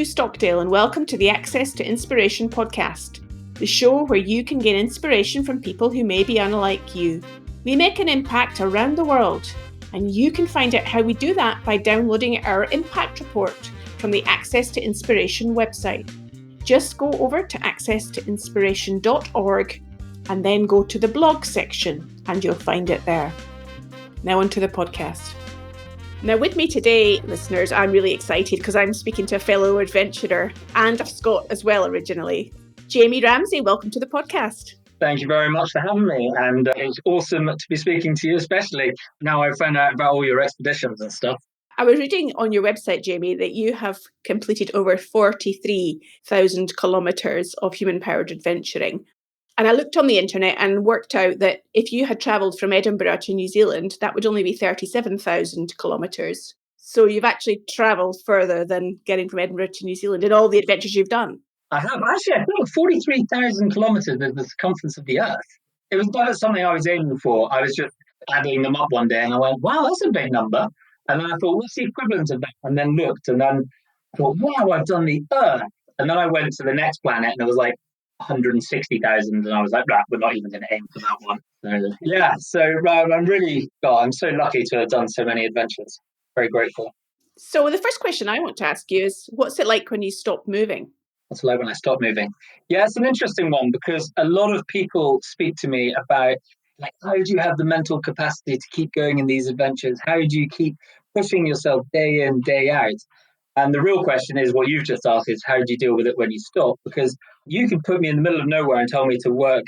Stockdale, and welcome to the Access to Inspiration podcast, the show where you can gain inspiration from people who may be unlike you. We make an impact around the world, and you can find out how we do that by downloading our impact report from the Access to Inspiration website. Just go over to accesstoinspiration.org and then go to the blog section and you'll find it there. Now onto the podcast. Now with me today, listeners, I'm really excited because I'm speaking to a fellow adventurer and a Scot as well originally. Jamie Ramsay, welcome to the podcast. Thank you very much for having me, and it's awesome to be speaking to you, especially now I've found out about all your expeditions and stuff. I was reading on your website, Jamie, that you have completed over 43,000 kilometres of human-powered adventuring. And I looked on the internet and worked out that if you had travelled from Edinburgh to New Zealand, that would only be 37,000 kilometres. So you've actually travelled further than getting from Edinburgh to New Zealand in all the adventures you've done. I have. Actually, I think 43,000 kilometres is the circumference of the Earth. It was never something I was aiming for. I was just adding them up one day and I went, wow, that's a big number. And then I thought, what's the equivalent of that? And then looked and then thought, wow, I've done the Earth. And then I went to the next planet and it was like 160,000. And I was like, right, we're not even going to aim for that one. So I'm so lucky to have done so many adventures. Very grateful. So the first question I want to ask you is, what's it like when you stop moving? What's it like when I stop moving? Yeah, it's an interesting one because a lot of people speak to me about, like, how do you have the mental capacity to keep going in these adventures? How do you keep pushing yourself day in, day out? And the real question is what you've just asked is, how do you deal with it when you stop? Because you can put me in the middle of nowhere and tell me to work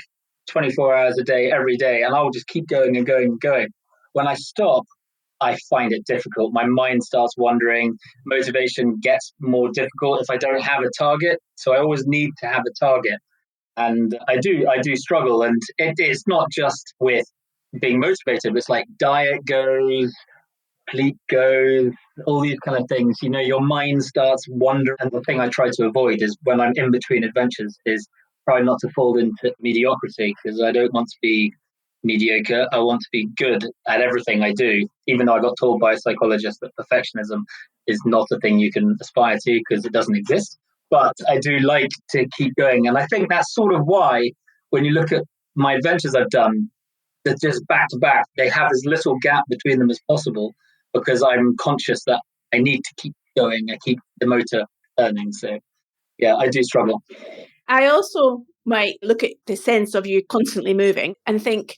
24 hours a day, every day, and I'll just keep going and going and going. When I stop, I find it difficult. My mind starts wandering. Motivation gets more difficult if I don't have a target. So I always need to have a target. And I do struggle. And it's not just with being motivated. It's like diet goes, sleep goes, all these kind of things. You know, your mind starts wandering. And the thing I try to avoid is when I'm in between adventures is try not to fall into mediocrity, because I don't want to be mediocre. I want to be good at everything I do, even though I got told by a psychologist that perfectionism is not a thing you can aspire to because it doesn't exist. But I do like to keep going. And I think that's sort of why when you look at my adventures I've done, they're just back to back. They have as little gap between them as possible because I'm conscious that I need to keep going. I keep the motor turning. So yeah, I do struggle. I also might look at the sense of you constantly moving and think,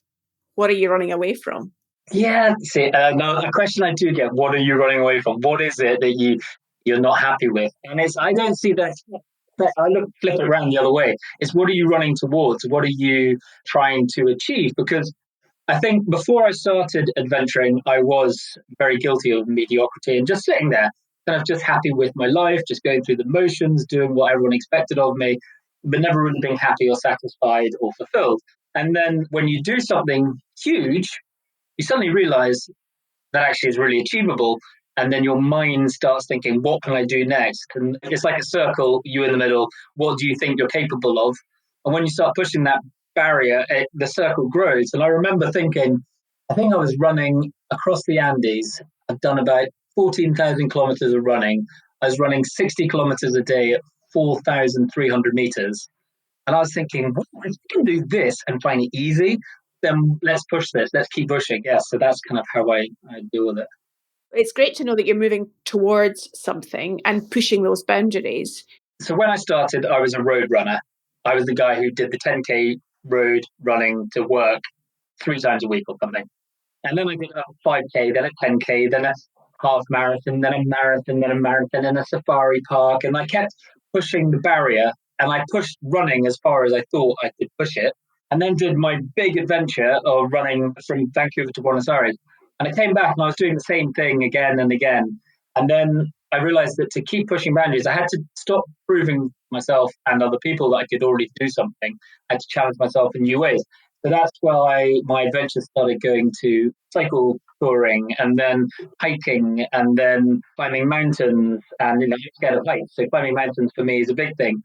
what are you running away from? Yeah, see, no, a question I do get, what are you running away from? What is it that you're not happy with? And I don't see that. I flip it around the other way. It's what are you running towards? What are you trying to achieve? Because I think before I started adventuring, I was very guilty of mediocrity and just sitting there, kind of just happy with my life, just going through the motions, doing what everyone expected of me, but never really being happy or satisfied or fulfilled. And then when you do something huge, you suddenly realize that actually is really achievable. And then your mind starts thinking, what can I do next? And it's like a circle, you in the middle. What do you think you're capable of? And when you start pushing that barrier, the circle grows. And I remember thinking, I think I was running across the Andes. I've done about 14,000 kilometers of running. I was running 60 kilometers a day at 4,300 meters. And I was thinking, well, if you can do this and find it easy, then let's push this. Let's keep pushing. Yeah, so that's kind of how I deal with it. It's great to know that you're moving towards something and pushing those boundaries. So when I started, I was a road runner. I was the guy who did the 10K road running to work 3 times a week or something. And then I did a 5K, then a 10K, then a half marathon, then a marathon, then a marathon, and a safari park. And I kept pushing the barrier. And I pushed running as far as I thought I could push it, and then did my big adventure of running from Vancouver to Buenos Aires. And I came back and I was doing the same thing again and again. And then I realized that to keep pushing boundaries, I had to stop proving myself and other people that I could already do something. I had to challenge myself in new ways. So that's why my adventures started going to cycle touring and then hiking and then climbing mountains. And, I'm scared of heights. So climbing mountains for me is a big thing.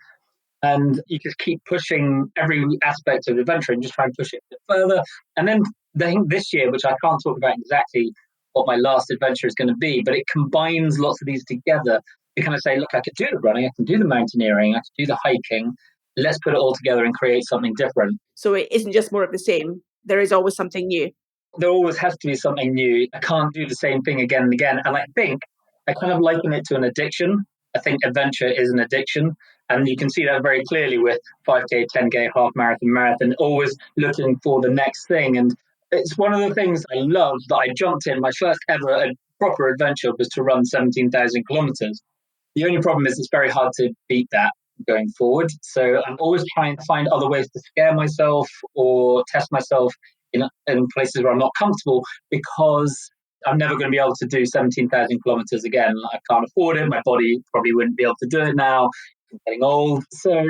And you just keep pushing every aspect of the adventure and just try and push it a bit further. And then I think this year, which I can't talk about exactly what my last adventure is going to be, but it combines lots of these together. You kind of say, look, I could do the running, I can do the mountaineering, I can do the hiking. Let's put it all together and create something different. So it isn't just more of the same. There is always something new. There always has to be something new. I can't do the same thing again and again. And I think I kind of liken it to an addiction. I think adventure is an addiction. And you can see that very clearly with 5K, 10K, half marathon, always looking for the next thing. And it's one of the things I love that I jumped in. My first ever proper adventure was to run 17,000 kilometers. The only problem is it's very hard to beat that going forward. So I'm always trying to find other ways to scare myself or test myself in places where I'm not comfortable, because I'm never going to be able to do 17,000 kilometers again. I can't afford it. My body probably wouldn't be able to do it now. I'm getting old. So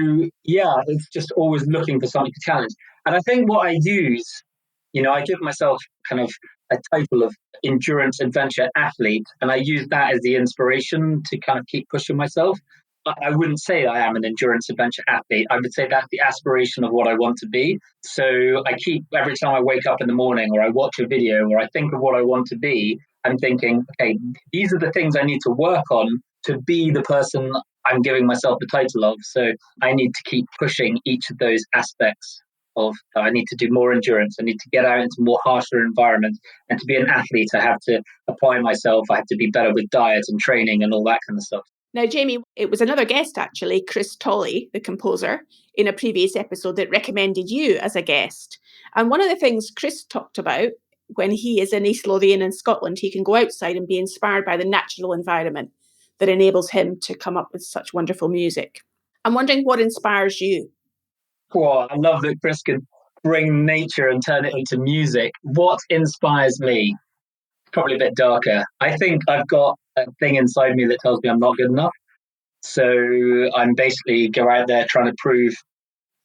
yeah, it's just always looking for something to challenge. And I think what I use, I give myself kind of a title of endurance adventure athlete, and I use that as the inspiration to kind of keep pushing myself. I wouldn't say I am an endurance adventure athlete. I would say that's the aspiration of what I want to be. So I keep, every time I wake up in the morning or I watch a video or I think of what I want to be, I'm thinking, okay, these are the things I need to work on to be the person I'm giving myself the title of. So I need to keep pushing each of those aspects of, I need to do more endurance. I need to get out into more harsher environments. And to be an athlete, I have to apply myself. I have to be better with diet and training and all that kind of stuff. Now, Jamie, it was another guest, actually, Chris Tolley, the composer, in a previous episode that recommended you as a guest. And one of the things Chris talked about, when he is in East Lothian in Scotland, he can go outside and be inspired by the natural environment that enables him to come up with such wonderful music. I'm wondering what inspires you? Well, I love that Chris could bring nature and turn it into music. What inspires me? Probably a bit darker. I think I've got a thing inside me that tells me I'm not good enough. So I'm basically go out there trying to prove,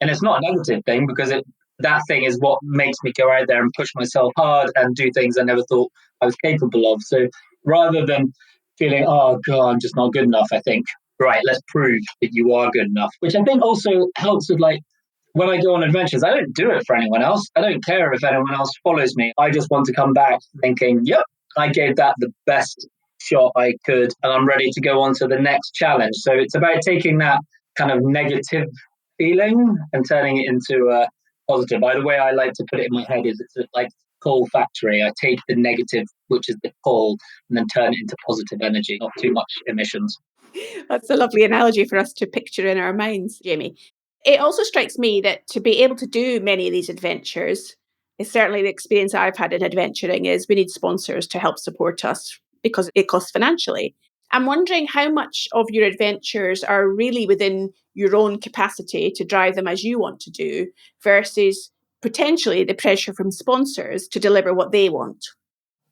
and it's not a negative thing, because that thing is what makes me go out there and push myself hard and do things I never thought I was capable of. So rather than feeling, oh God, I'm just not good enough, I think, right, let's prove that you are good enough, which I think also helps with, like, when I go on adventures, I don't do it for anyone else. I don't care if anyone else follows me. I just want to come back thinking, yep, I gave that the best shot I could, and I'm ready to go on to the next challenge. So it's about taking that kind of negative feeling and turning it into a positive. The way I like to put it in my head is it's like coal factory. I take the negative, which is the coal, and then turn it into positive energy, not too much emissions. That's a lovely analogy for us to picture in our minds, Jamie. It also strikes me that to be able to do many of these adventures, is certainly the experience I've had in adventuring, is we need sponsors to help support us because it costs financially. I'm wondering how much of your adventures are really within your own capacity to drive them as you want to do versus potentially the pressure from sponsors to deliver what they want.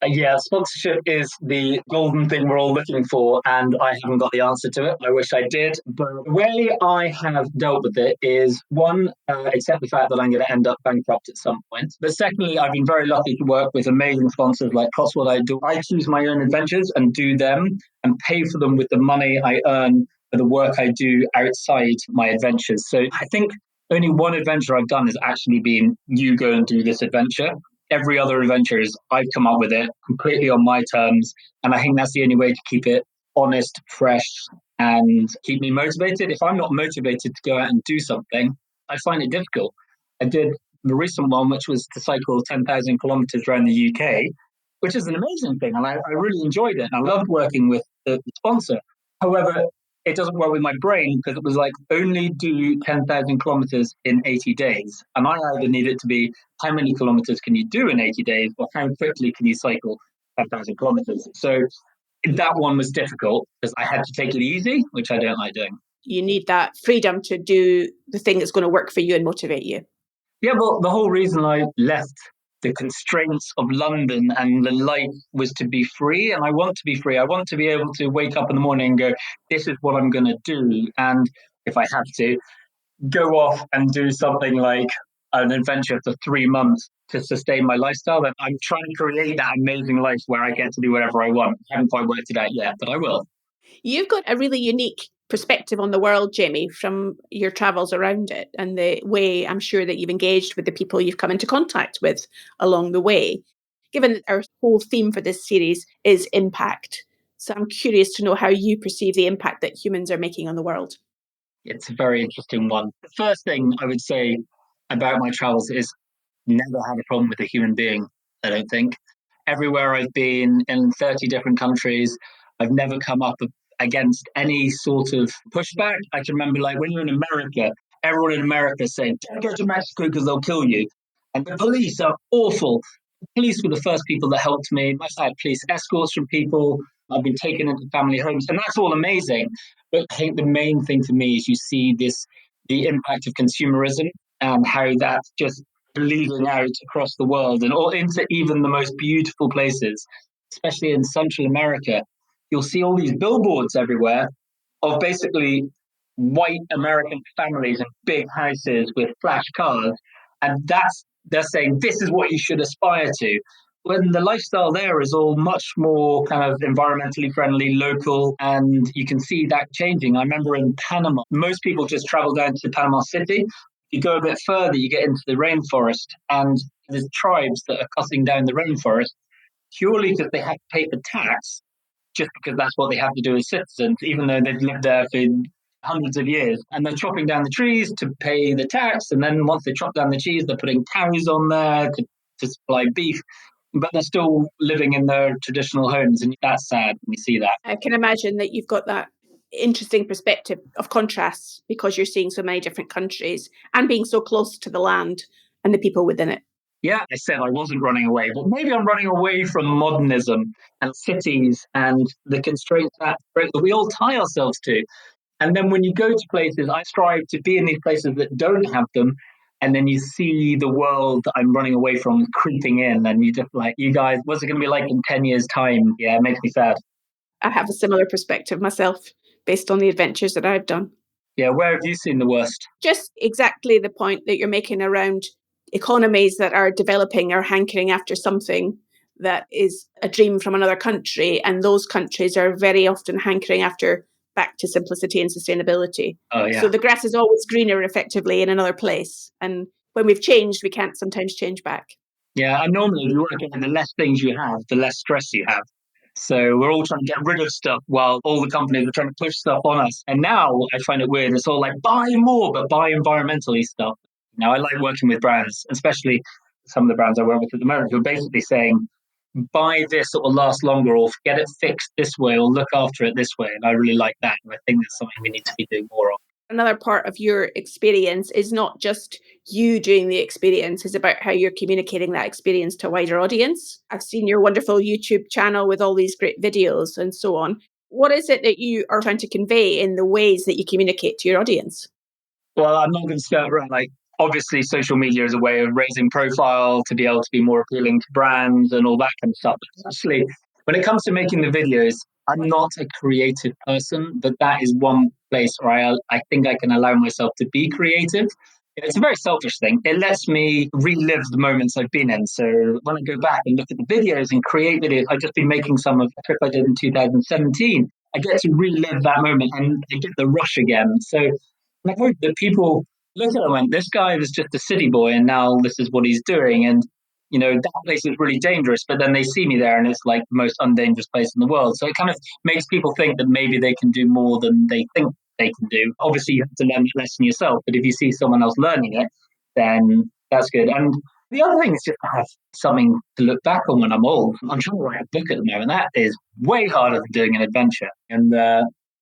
Yeah, sponsorship is the golden thing we're all looking for, and I haven't got the answer to it. I wish I did. But the way I have dealt with it is, one, accept the fact that I'm going to end up bankrupt at some point. But secondly, I've been very lucky to work with amazing sponsors like Cotswold. I choose my own adventures and do them and pay for them with the money I earn for the work I do outside my adventures. So I think only one adventure I've done has actually been, you go and do this adventure. Every other adventure is I've come up with it completely on my terms. And I think that's the only way to keep it honest, fresh, and keep me motivated. If I'm not motivated to go out and do something, I find it difficult. I did the recent one, which was to cycle 10,000 kilometers around the UK, which is an amazing thing. And I really enjoyed it. And I loved working with the sponsor. However, it doesn't work with my brain, because it was like, only do 10,000 kilometers in 80 days. And I either need it to be, how many kilometers can you do in 80 days, or how quickly can you cycle 10,000 kilometers? So that one was difficult because I had to take it easy, which I don't like doing. You need that freedom to do the thing that's going to work for you and motivate you. Yeah, well, the whole reason I left the constraints of London and the life was to be free. And I want to be free. I want to be able to wake up in the morning and go, this is what I'm going to do. And if I have to, go off and do something like an adventure for 3 months to sustain my lifestyle. Then I'm trying to create that amazing life where I get to do whatever I want. I haven't quite worked it out yet, but I will. You've got a really unique perspective on the world, Jamie, from your travels around it and the way I'm sure that you've engaged with the people you've come into contact with along the way. Given that our whole theme for this series is impact, So I'm curious to know how you perceive the impact that humans are making on the world. It's a very interesting one. The first thing I would say about my travels is never had a problem with a human being, I don't think. Everywhere I've been in 30 different countries, I've never come up against any sort of pushback. I can remember, like, when you're in America, everyone in America is saying, don't go to Mexico because they'll kill you. And the police are awful. The police were the first people that helped me. I had police escorts from people. I've been taken into family homes, and that's all amazing. But I think the main thing for me is you see the impact of consumerism and how that's just bleeding out across the world and all into even the most beautiful places, especially in Central America. You'll see all these billboards everywhere of basically white American families in big houses with flash cars. And they're saying this is what you should aspire to. When the lifestyle there is all much more kind of environmentally friendly, local, and you can see that changing. I remember in Panama, most people just travel down to Panama City. You go a bit further, you get into the rainforest, and there's tribes that are cutting down the rainforest purely because they have to pay the tax, just because that's what they have to do as citizens, even though they've lived there for hundreds of years. And they're chopping down the trees to pay the tax. And then once they chop down the trees, they're putting cows on there to supply beef. But they're still living in their traditional homes. And that's sad when you see that. I can imagine that you've got that interesting perspective of contrasts because you're seeing so many different countries and being so close to the land and the people within it. Yeah, I said I wasn't running away, but maybe I'm running away from modernism and cities and the constraints that we all tie ourselves to. And then when you go to places, I strive to be in these places that don't have them. And then you see the world that I'm running away from creeping in. And you just like, you guys, what's it going to be like in 10 years' time? Yeah, it makes me sad. I have a similar perspective myself based on the adventures that I've done. Yeah, where have you seen the worst? Just exactly the point that you're making around economies that are developing are hankering after something that is a dream from another country. And those countries are very often hankering after back to simplicity and sustainability. Oh, yeah. So the grass is always greener effectively in another place. And when we've changed, we can't sometimes change back. Yeah, and normally if you want to get the less things you have, the less stress you have. So we're all trying to get rid of stuff while all the companies are trying to push stuff on us. And now I find it weird. It's all like buy more, but buy environmentally stuff. Now I like working with brands, especially some of the brands I work with at the moment, who are basically saying, buy this, it will last longer, or get it fixed this way, or look after it this way. And I really like that. And I think that's something we need to be doing more of. Another part of your experience is not just you doing the experience, it's about how you're communicating that experience to a wider audience. I've seen your wonderful YouTube channel with all these great videos and so on. What is it that you are trying to convey in the ways that you communicate to your audience? Well, I'm not going to start around like, obviously social media is a way of raising profile to be able to be more appealing to brands and all that kind of stuff. But actually, when it comes to making the videos, I'm not a creative person, but that is one place where I think I can allow myself to be creative. It's a very selfish thing. It lets me relive the moments I've been in. So when I go back and look at the videos and create videos, I've just been making some of the trip I did in 2017. I get to relive that moment and I get the rush again. So I hope that people look at it and went, this guy was just a city boy and now this is what he's doing. And, you know, that place is really dangerous. But then they see me there and it's like the most undangerous place in the world. So it kind of makes people think that maybe they can do more than they think they can do. Obviously, you have to learn the lesson yourself. But if you see someone else learning it, then that's good. And the other thing is just to have something to look back on when I'm old. I'm trying to write a book at the moment. That is way harder than doing an adventure. And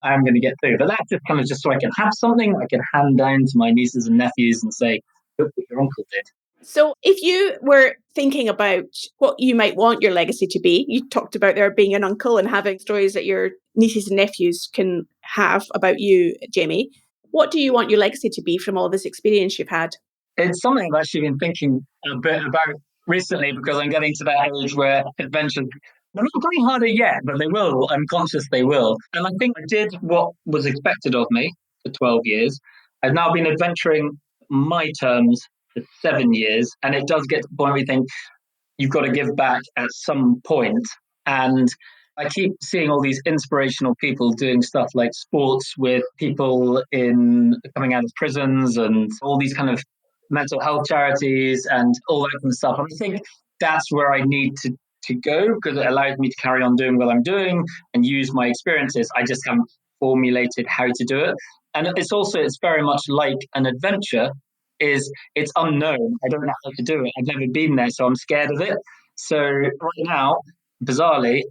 I'm going to get through. But that's just kind of just so I can have something I can hand down to my nieces and nephews and say, look what your uncle did. So if you were thinking about what you might want your legacy to be, you talked about there being an uncle and having stories that your nieces and nephews can have about you, Jamie. What do you want your legacy to be from all this experience you've had? It's something I've actually been thinking a bit about recently because I'm getting to that age where adventures, they're not going harder yet, but they will. I'm conscious they will. And I think I did what was expected of me for 12 years. I've now been adventuring my terms for 7 years. And it does get to the point where you think you've got to give back at some point. And I keep seeing all these inspirational people doing stuff like sports with people in coming out of prisons and all these kind of mental health charities and all that kind of stuff. And I think that's where I need to go because it allows me to carry on doing what I'm doing and use my experiences. I just haven't formulated how to do it. And it's very much like an adventure. It's unknown. I don't know how to do it. I've never been there, so I'm scared of it. So right now, bizarrely,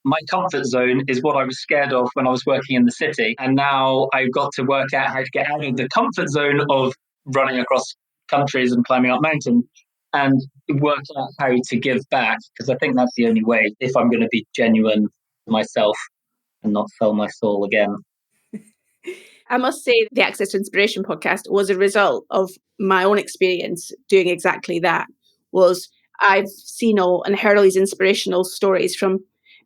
my comfort zone is what I was scared of when I was working in the city. And now I've got to work out how to get out of the comfort zone of running across countries and climbing up mountains and work out how to give back, because I think that's the only way if I'm going to be genuine to myself and not sell my soul again. I must say the Access to Inspiration podcast was a result of my own experience doing exactly that. Was I've seen all and heard all these inspirational stories from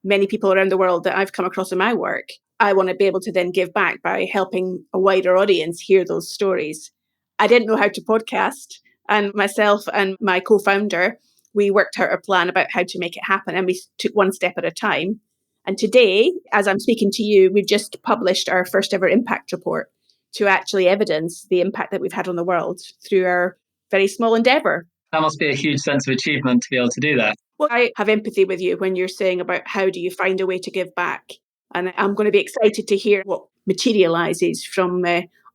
many people around the world that I've come across in my work. I want to be able to then give back by helping a wider audience hear those stories. I didn't know how to podcast, and myself and my co-founder, we worked out a plan about how to make it happen, and we took one step at a time. And today, as I'm speaking to you, we've just published our first ever impact report to actually evidence the impact that we've had on the world through our very small endeavour. That must be a huge sense of achievement to be able to do that. Well, I have empathy with you when you're saying about how do you find a way to give back. And I'm going to be excited to hear what materialises from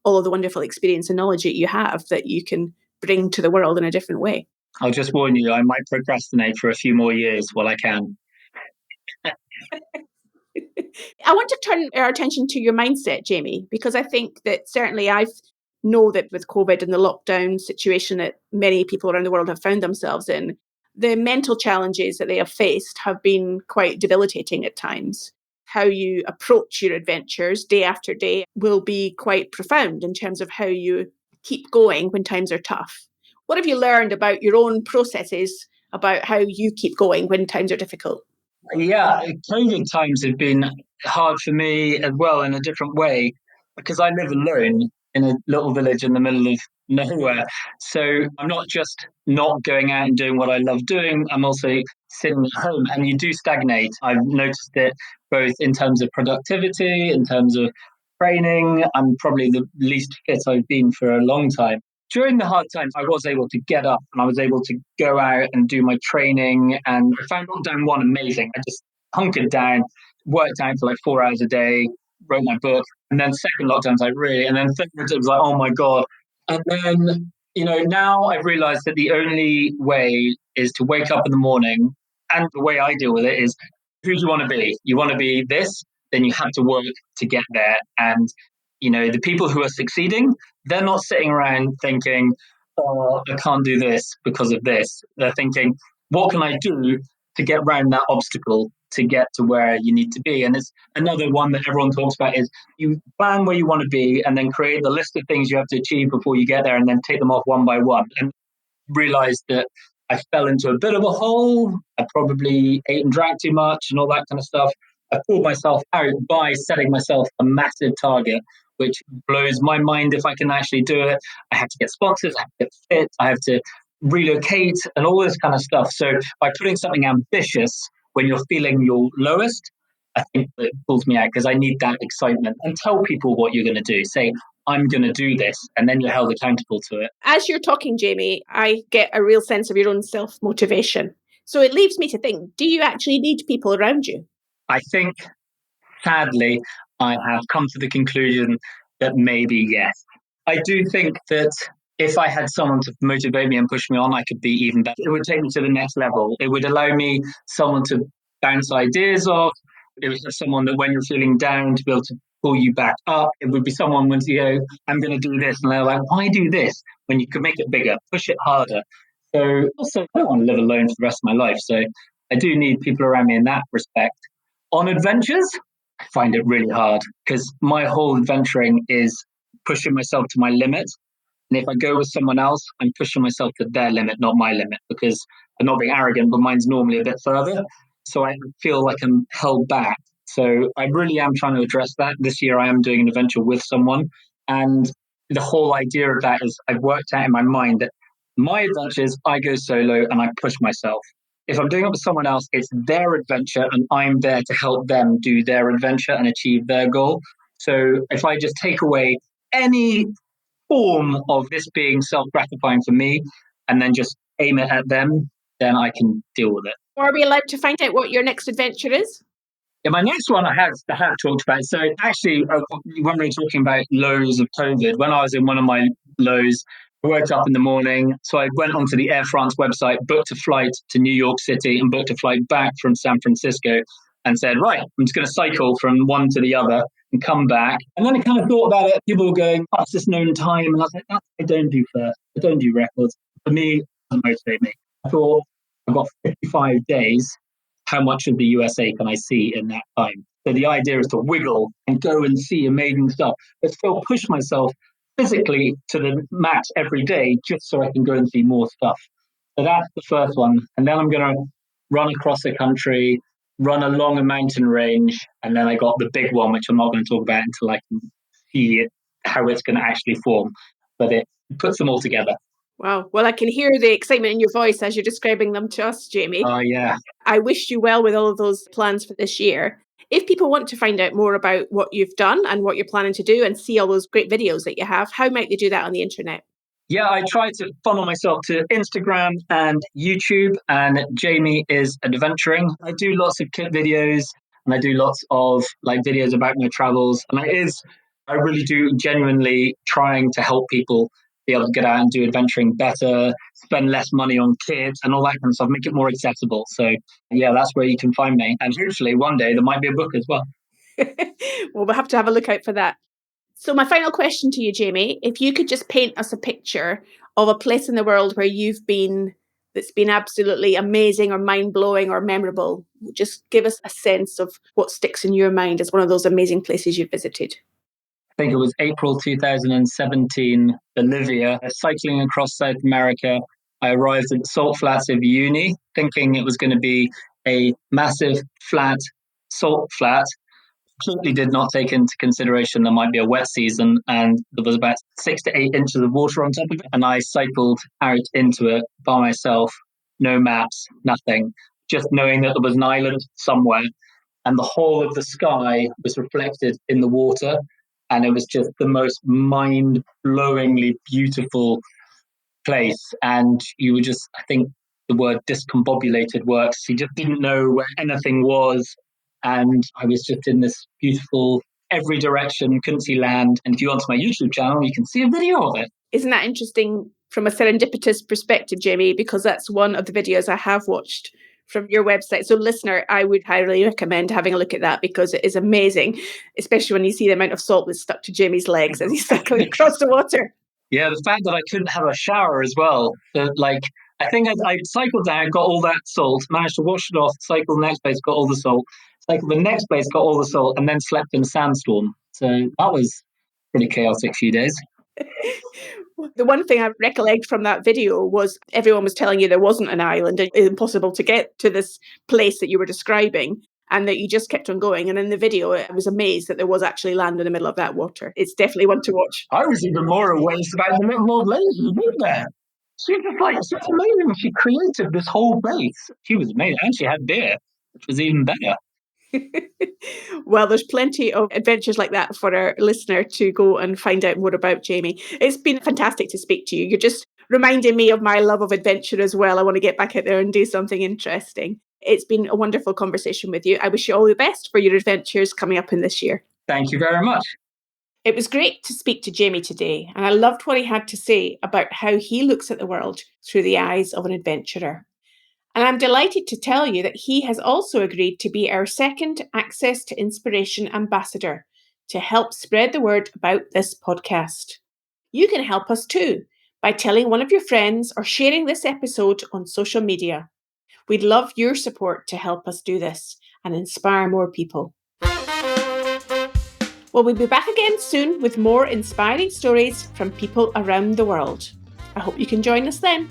all of the wonderful experience and knowledge that you have that you can bring to the world in a different way. I'll just warn you, I might procrastinate for a few more years while I can. I want to turn our attention to your mindset, Jamie, because I think that certainly I know that with COVID and the lockdown situation that many people around the world have found themselves in, the mental challenges that they have faced have been quite debilitating at times. How you approach your adventures day after day will be quite profound in terms of how you keep going when times are tough. What have you learned about your own processes about how you keep going when times are difficult? Yeah, COVID times have been hard for me as well in a different way because I live alone in a little village in the middle of nowhere. So I'm not just not going out and doing what I love doing, I'm also sitting at home and you do stagnate. I've noticed it both in terms of productivity, in terms of training. I'm probably the least fit I've been for a long time. During the hard times, I was able to get up and I was able to go out and do my training. And I found lockdown one amazing. I just hunkered down, worked out for like 4 hours a day, wrote my book. And then second lockdowns, and then third, it was like, oh my God. And then, now I've realized that the only way is to wake up in the morning. And the way I deal with it is, who do you want to be? You want to be this, then you have to work to get there. And, the people who are succeeding, they're not sitting around thinking, oh, I can't do this because of this. They're thinking, what can I do to get around that obstacle to get to where you need to be? And it's another one that everyone talks about is you plan where you want to be and then create the list of things you have to achieve before you get there and then take them off one by one. And realized that I fell into a bit of a hole. I probably ate and drank too much and all that kind of stuff. I pulled myself out by setting myself a massive target, which blows my mind if I can actually do it. I have to get sponsors, I have to get fit, I have to relocate and all this kind of stuff. So by putting something ambitious when you're feeling your lowest, I think it pulls me out because I need that excitement. And tell people what you're going to do. Say, I'm going to do this, and then you're held accountable to it. As you're talking, Jamie, I get a real sense of your own self-motivation. So it leaves me to think, do you actually need people around you? I think, sadly, I have come to the conclusion that maybe yes. I do think that if I had someone to motivate me and push me on, I could be even better. It would take me to the next level. It would allow me someone to bounce ideas off. It was someone that when you're feeling down to be able to pull you back up. It would be someone when you go, I'm going to do this. And they're like, why do this when you could make it bigger, push it harder? So also, I don't want to live alone for the rest of my life. So I do need people around me in that respect. On adventures, I find it really hard because my whole adventuring is pushing myself to my limit. And if I go with someone else, I'm pushing myself to their limit, not my limit, because I'm not being arrogant, but mine's normally a bit further. So I feel like I'm held back. So I really am trying to address that. This year I am doing an adventure with someone. And the whole idea of that is I've worked out in my mind that my adventures, I go solo and I push myself. If I'm doing it with someone else, it's their adventure and I'm there to help them do their adventure and achieve their goal. So if I just take away any form of this being self-gratifying for me and then just aim it at them, then I can deal with it. Are we allowed to find out what your next adventure is? Yeah, my next one I have talked about. So actually, when we were talking about lows of COVID, when I was in one of my lows, I woke up in the morning. So I went onto the Air France website, booked a flight to New York City and booked a flight back from San Francisco and said, right, I'm just going to cycle from one to the other and come back. And then I kind of thought about it. People were going, oh, it's this known time. And I was like, that's what I don't do first. I don't do records. For me, it doesn't motivate me. I thought, I've got 55 days. How much of the USA can I see in that time? So the idea is to wiggle and go and see amazing stuff, but still push myself physically to the max every day just so I can go and see more stuff. So that's the first one. And then I'm going to run across the country, run along a mountain range. And then I got the big one, which I'm not going to talk about until I can see it, how it's going to actually form. But it puts them all together. Wow. Well, I can hear the excitement in your voice as you're describing them to us, Jamie. Oh, yeah. I wish you well with all of those plans for this year. If people want to find out more about what you've done and what you're planning to do and see all those great videos that you have, how might they do that on the internet? Yeah, I try to funnel myself to Instagram and YouTube, and Jamie is adventuring. I do lots of kit videos and I do lots of videos about my travels. And I really do genuinely trying to help people be able to get out and do adventuring better, spend less money on kits and all that kind of stuff, make it more accessible. So yeah, that's where you can find me. And hopefully one day there might be a book as well. Well, we'll have to have a look out for that. So my final question to you, Jamie, if you could just paint us a picture of a place in the world where you've been that's been absolutely amazing or mind-blowing or memorable, just give us a sense of what sticks in your mind as one of those amazing places you've visited. I think it was April 2017, Bolivia, cycling across South America. I arrived at the salt flats of Uyuni, thinking it was going to be a massive flat salt flat. Completely did not take into consideration there might be a wet season, and there was about 6 to 8 inches of water on top of it. And I cycled out into it by myself, no maps, nothing, just knowing that there was an island somewhere, and the whole of the sky was reflected in the water. And it was just the most mind-blowingly beautiful place. And you were just, I think the word discombobulated works. You just didn't know where anything was. And I was just in this beautiful, every direction, couldn't see land. And if you go onto my YouTube channel, you can see a video of it. Isn't that interesting from a serendipitous perspective, Jamie? Because that's one of the videos I have watched from your website. So listener, I would highly recommend having a look at that because it is amazing, especially when you see the amount of salt that's stuck to Jamie's legs as he's cycling across the water. Yeah, the fact that I couldn't have a shower as well. I think I cycled down, got all that salt, managed to wash it off, cycled the next place, got all the salt, cycled the next place, got all the salt, and then slept in a sandstorm. So that was a pretty chaotic few days. The one thing I recollect from that video was everyone was telling you there wasn't an island and it's impossible to get to this place that you were describing and that you just kept on going. And in the video, I was amazed that there was actually land in the middle of that water. It's definitely one to watch. I was even more amazed about the little old lady who lived there. She was it's amazing. She created this whole place. She was amazing. And she had beer, which was even better. Well, there's plenty of adventures like that for our listener to go and find out more about, Jamie. It's been fantastic to speak to you. You're just reminding me of my love of adventure as well. I want to get back out there and do something interesting. It's been a wonderful conversation with you. I wish you all the best for your adventures coming up in this year. Thank you very much. It was great to speak to Jamie today, and I loved what he had to say about how he looks at the world through the eyes of an adventurer. And I'm delighted to tell you that he has also agreed to be our second Access to Inspiration ambassador to help spread the word about this podcast. You can help us too by telling one of your friends or sharing this episode on social media. We'd love your support to help us do this and inspire more people. Well, we'll be back again soon with more inspiring stories from people around the world. I hope you can join us then.